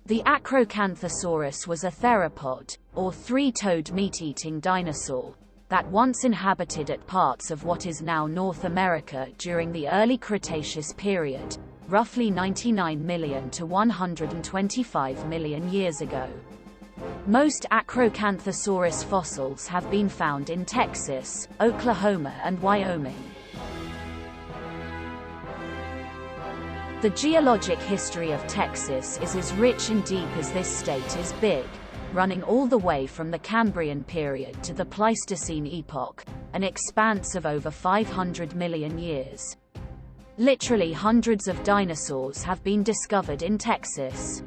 The Acrocanthosaurus was a theropod, or three-toed meat-eating dinosaur, that once inhabited at parts of what is now North America during the early Cretaceous period, roughly 99 million to 125 million years ago. Most Acrocanthosaurus fossils have been found in Texas, Oklahoma and Wyoming. The geologic history of Texas is as rich and deep as this state is big, running all the way from the Cambrian period to the Pleistocene epoch, an expanse of over 500 million years. Literally hundreds of dinosaurs have been discovered in Texas.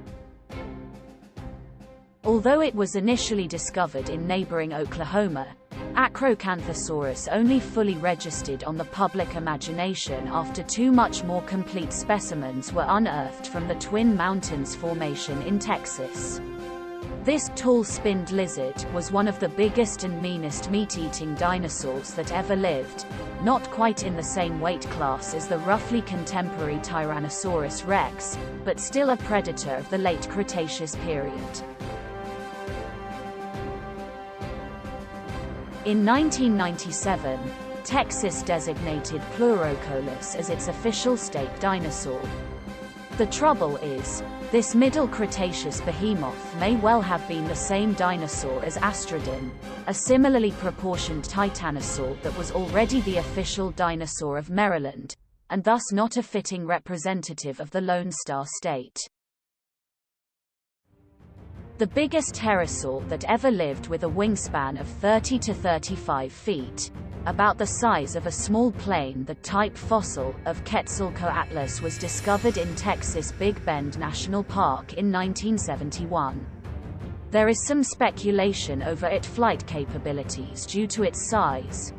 Although it was initially discovered in neighboring Oklahoma, Acrocanthosaurus only fully registered on the public imagination after two much more complete specimens were unearthed from the Twin Mountains Formation in Texas. This tall-spinned lizard was one of the biggest and meanest meat-eating dinosaurs that ever lived, not quite in the same weight class as the roughly contemporary Tyrannosaurus rex, but still a predator of the late Cretaceous period. In 1997, Texas designated Pterosaurus as its official state dinosaur. The trouble is, this Middle Cretaceous behemoth may well have been the same dinosaur as Astrodon, a similarly proportioned titanosaur that was already the official dinosaur of Maryland, and thus not a fitting representative of the Lone Star State. The biggest pterosaur that ever lived, with a wingspan of 30 to 35 feet, about the size of a small plane, the type fossil of Quetzalcoatlus, was discovered in Texas' Big Bend National Park in 1971. There is some speculation over its flight capabilities due to its size,